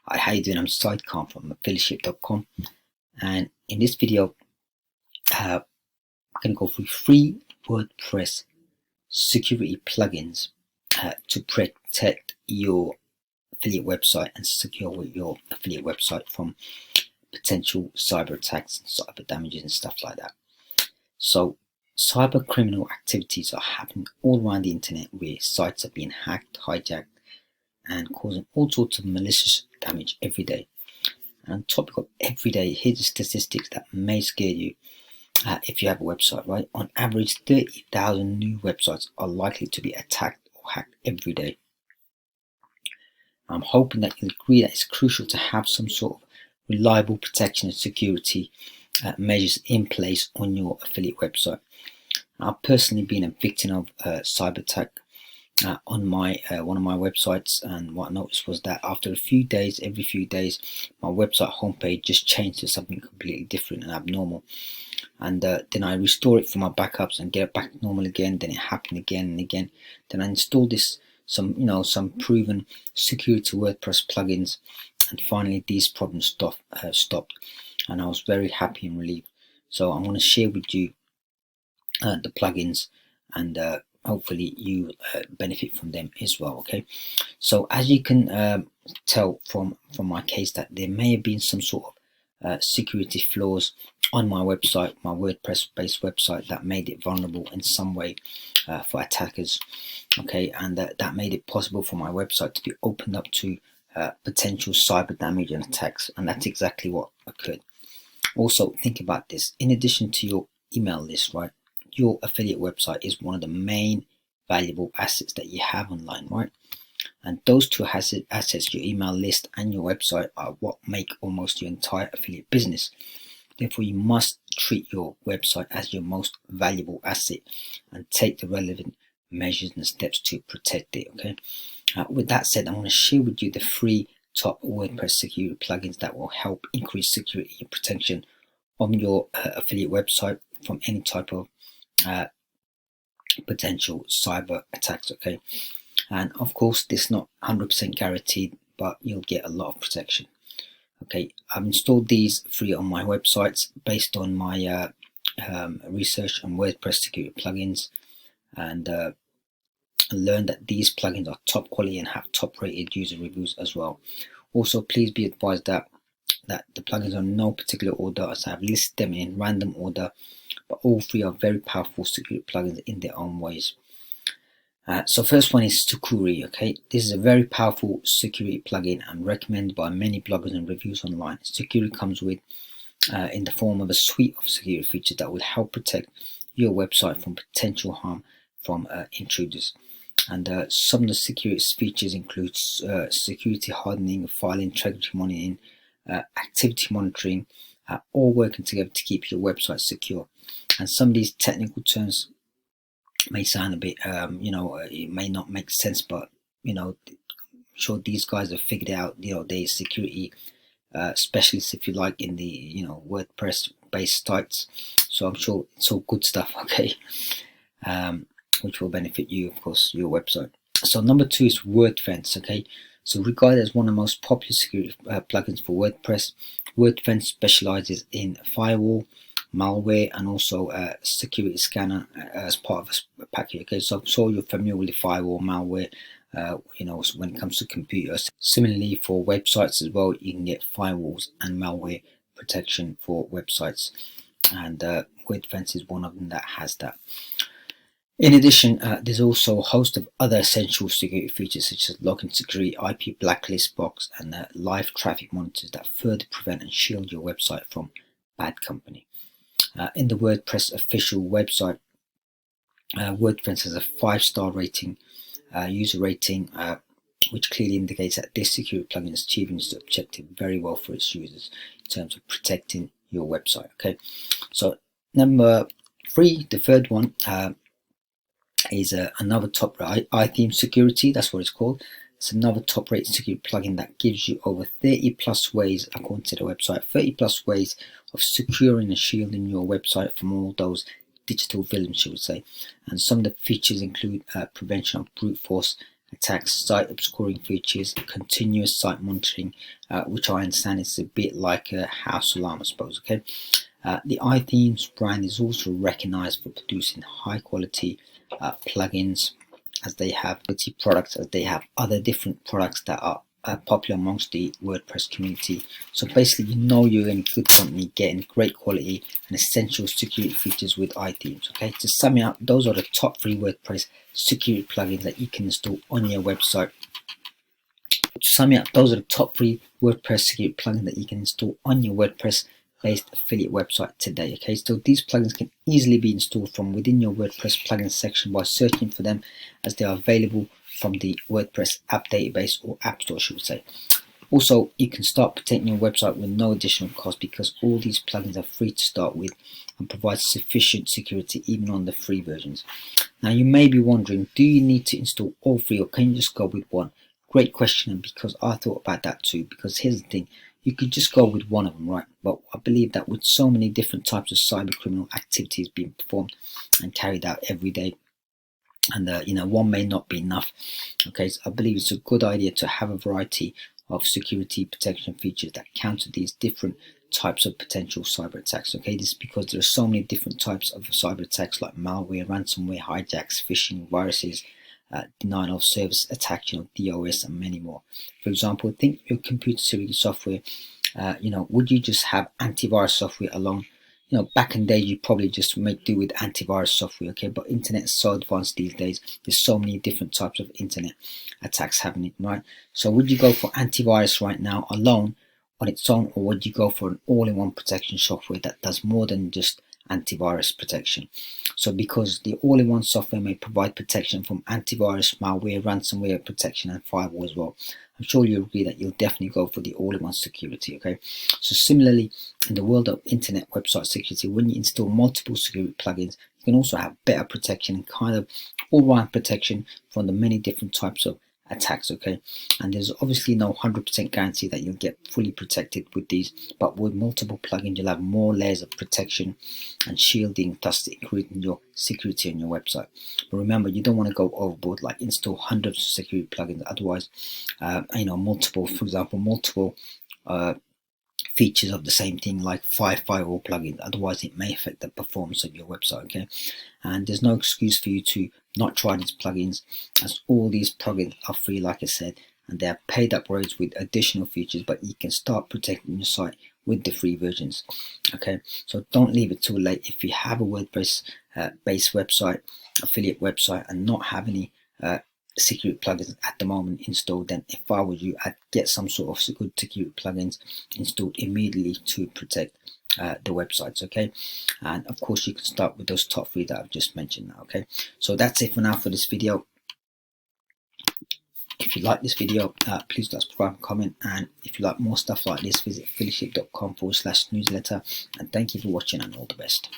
Hi, how you doing? I'm Sidecar from affiliateship.com, and in this video I'm going to go through 3 WordPress security plugins to protect your affiliate website and secure your affiliate website from potential cyber attacks and cyber damages and stuff like that. So cyber criminal activities are happening all around the internet, where sites are being hacked, hijacked, and causing all sorts of malicious damage every day. And on topic of every day, here's the statistics that may scare you if you have a website, right? On average, 30,000 new websites are likely to be attacked or hacked every day. I'm hoping that you'll agree that it's crucial to have some sort of reliable protection and security measures in place on your affiliate website. I've personally been a victim of cyber attack on my one of my websites, and what I noticed was that after a few days, every few days, my website homepage just changed to something completely different and abnormal. And then I restore it for my backups and get it back normal again. Then it happened again and again. Then I installed some proven security WordPress plugins, and finally these problems stopped, and I was very happy and relieved. So I'm going to share with you the plugins, and hopefully you benefit from them as well. Okay, so as you can tell from my case, that there may have been some sort of security flaws on my website, my WordPress based website, that made it vulnerable in some way for attackers. Okay, and that made it possible for my website to be opened up to potential cyber damage and attacks, and that's exactly what occurred. Also, think about this: in addition to your email list, right, your affiliate website is one of the main valuable assets that you have online, right? And those two assets, your email list and your website, are what make almost your entire affiliate business. Therefore, you must treat your website as your most valuable asset and take the relevant measures and steps to protect it. Okay. With that said, I want to share with you the 3 top WordPress security plugins that will help increase security and protection on your affiliate website from any type of potential cyber attacks. Okay, and of course this is not 100% guaranteed, but you'll get a lot of protection. Okay, I've installed these 3 on my websites based on my research on WordPress security plugins, and learned that these plugins are top quality and have top rated user reviews as well. Also, please be advised that the plugins are in no particular order, as I have listed them in random order, but all 3 are very powerful security plugins in their own ways. So first one is Sukuri. Okay, this is a very powerful security plugin and recommended by many bloggers and reviews online. Sukuri comes with in the form of a suite of security features that will help protect your website from potential harm from intruders. And some of the security features include security hardening, file integrity monitoring, activity monitoring, all working together to keep your website secure. And some of these technical terms may sound a bit, it may not make sense, but I'm sure these guys have figured out, they're security specialists, if you like, in the WordPress based sites. So I'm sure it's all good stuff. Okay. Which will benefit you, of course, your website. So number 2 is WordFence. Okay, so regarded as one of the most popular security plugins for WordPress, WordFence specializes in firewall, malware, and also a security scanner as part of a package. Okay, so I'm sure you're familiar with the firewall, malware, when it comes to computers. Similarly, for websites as well, you can get firewalls and malware protection for websites, and WordFence is one of them that has that. In addition, there's also a host of other essential security features such as login security, IP blacklist box, and live traffic monitors that further prevent and shield your website from bad company. In the WordPress official website, WordPress has a 5-star rating, user rating, which clearly indicates that this security plugin is achieving its objective very well for its users in terms of protecting your website. Okay, so number 3, the third one, is another top iTheme security. That's what it's called. It's another top rated security plugin that gives you over 30 plus ways, according to the website, 30 plus ways of securing and shielding your website from all those digital villains, should we say. And some of the features include prevention of brute force attacks, site obscuring features, continuous site monitoring, which I understand is a bit like a house alarm, I suppose. Okay. The iThemes brand is also recognized for producing high quality plugins, as they have products, as they have other different products that are popular amongst the WordPress community. So basically, you know you're in good company, getting great quality and essential security features with iThemes. Okay, to sum it up, those are the top 3 WordPress security plugins that you can install on your website. To sum it up, those are the top 3 WordPress security plugins that you can install on your WordPress based affiliate website today. Okay, so these plugins can easily be installed from within your WordPress plugins section by searching for them, as they are available from the WordPress app database, or app store should we say. Also, you can start protecting your website with no additional cost, because all these plugins are free to start with and provide sufficient security even on the free versions. Now you may be wondering, do you need to install all 3, or can you just go with one? Great question, and because I thought about that too, because here's the thing, you could just go with one of them, right? But I believe that with so many different types of cyber criminal activities being performed and carried out every day, and one may not be enough. Okay, so I believe it's a good idea to have a variety of security protection features that counter these different types of potential cyber attacks. Okay, this is because there are so many different types of cyber attacks, like malware, ransomware, hijacks, phishing, viruses, denial of service attacks, DOS, and many more. For example, think your computer security software. Would you just have antivirus software alone? Back in the day, you probably just make do with antivirus software. Okay, but internet is so advanced these days. There's so many different types of internet attacks happening, right? So would you go for antivirus right now alone on its own, or would you go for an all-in-one protection software that does more than just antivirus protection? So because the all-in-one software may provide protection from antivirus, malware, ransomware protection, and firewall as well, I'm sure you'll agree that you'll definitely go for the all-in-one security. Okay, so similarly, in the world of internet website security, when you install multiple security plugins, you can also have better protection and kind of all-round protection from the many different types of attacks. Okay, and there's obviously no 100% guarantee that you'll get fully protected with these, but with multiple plugins you'll have more layers of protection and shielding, thus increasing your security on your website. But remember, you don't want to go overboard, like install hundreds of security plugins. Otherwise, multiple features of the same thing, like 5 firewall plugins. Otherwise, it may affect the performance of your website. Okay, and there's no excuse for you to not try these plugins, as all these plugins are free, like I said, and they are paid upgrades with additional features, but you can start protecting your site with the free versions. Okay, so don't leave it too late. If you have a WordPress based website, affiliate website, and not have any security plugins at the moment installed, then if I were you, I'd get some sort of good security plugins installed immediately to protect the websites. Okay, and of course you can start with those top 3 that I've just mentioned now. Okay, so that's it for now for this video. If you like this video, please subscribe and comment, and if you like more stuff like this, visit affiliate.com/newsletter, and thank you for watching, and all the best.